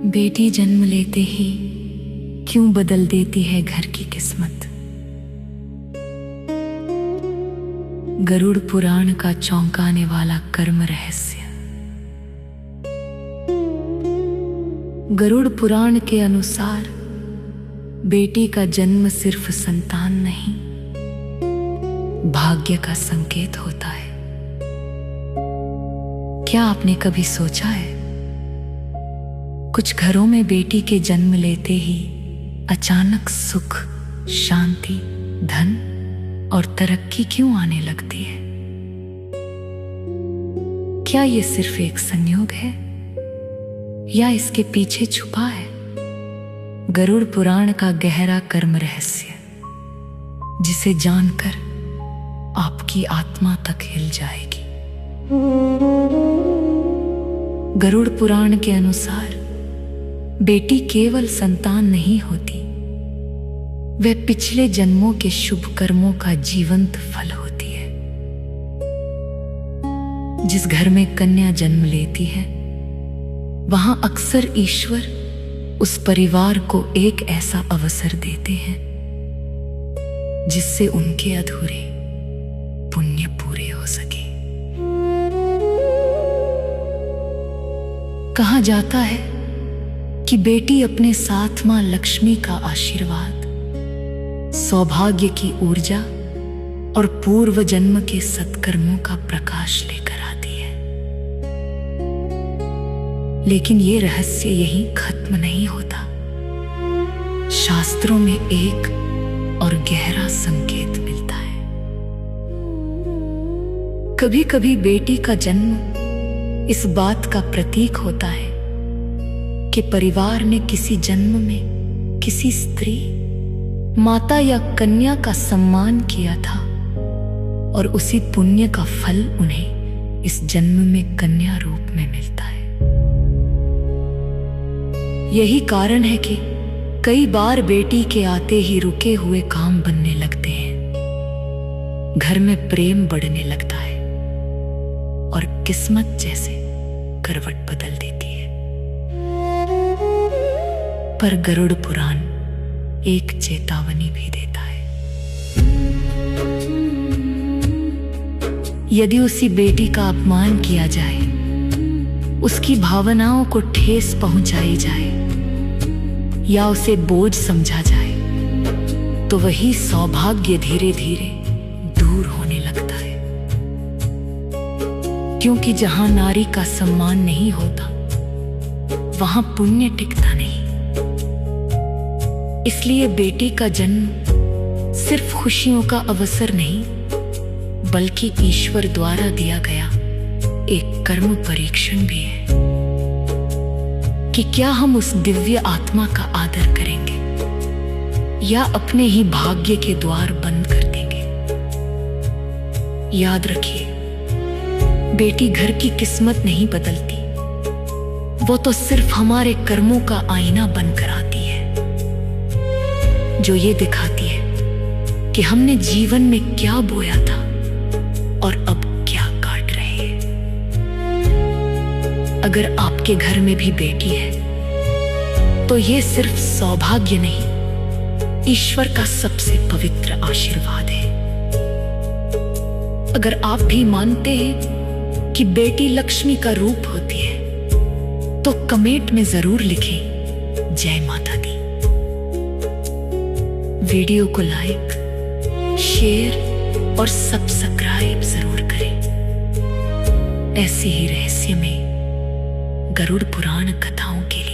बेटी जन्म लेते ही क्यों बदल देती है घर की किस्मत। गरुड़ पुराण का चौंकाने वाला कर्म रहस्य। गरुड़ पुराण के अनुसार बेटी का जन्म सिर्फ संतान नहीं, भाग्य का संकेत होता है। क्या आपने कभी सोचा है, कुछ घरों में बेटी के जन्म लेते ही अचानक सुख, शांति, धन और तरक्की क्यों आने लगती है? क्या ये सिर्फ एक संयोग है या इसके पीछे छुपा है गरुड़ पुराण का गहरा कर्म रहस्य, जिसे जानकर आपकी आत्मा तक हिल जाएगी। गरुड़ पुराण के अनुसार बेटी केवल संतान नहीं होती, वह पिछले जन्मों के शुभ कर्मों का जीवंत फल होती है। जिस घर में कन्या जन्म लेती है, वहां अक्सर ईश्वर उस परिवार को एक ऐसा अवसर देते हैं जिससे उनके अधूरे पुण्य पूरे हो सके। कहा जाता है कि बेटी अपने साथ मां लक्ष्मी का आशीर्वाद, सौभाग्य की ऊर्जा और पूर्व जन्म के सत्कर्मों का प्रकाश लेकर आती है। लेकिन ये रहस्य यहीं खत्म नहीं होता। शास्त्रों में एक और गहरा संकेत मिलता है। कभी कभी बेटी का जन्म इस बात का प्रतीक होता है कि परिवार ने किसी जन्म में किसी स्त्री, माता या कन्या का सम्मान किया था और उसी पुण्य का फल उन्हें इस जन्म में कन्या रूप में मिलता है। यही कारण है कि कई बार बेटी के आते ही रुके हुए काम बनने लगते हैं, घर में प्रेम बढ़ने लगता है और किस्मत जैसे करवट बदल देती है। पर गरुड़ पुराण एक चेतावनी भी देता है। यदि उसी बेटी का अपमान किया जाए, उसकी भावनाओं को ठेस पहुंचाई जाए या उसे बोझ समझा जाए, तो वही सौभाग्य धीरे धीरे दूर होने लगता है। क्योंकि जहां नारी का सम्मान नहीं होता, वहां पुण्य टिकता नहीं। इसलिए बेटी का जन्म सिर्फ खुशियों का अवसर नहीं, बल्कि ईश्वर द्वारा दिया गया एक कर्म परीक्षण भी है कि क्या हम उस दिव्य आत्मा का आदर करेंगे या अपने ही भाग्य के द्वार बंद कर देंगे। याद रखिए, बेटी घर की किस्मत नहीं बदलती, वो तो सिर्फ हमारे कर्मों का आईना बनकर आती है, जो ये दिखाती है कि हमने जीवन में क्या बोया था और अब क्या काट रहे हैं। अगर आपके घर में भी बेटी है, तो ये सिर्फ सौभाग्य नहीं, ईश्वर का सबसे पवित्र आशीर्वाद है। अगर आप भी मानते हैं कि बेटी लक्ष्मी का रूप होती है, तो कमेंट में जरूर लिखें जय माता दी। वीडियो को लाइक, शेयर और सब्सक्राइब जरूर करें। ऐसे ही रहस्यमय गरुड़ पुराण कथाओं के लिए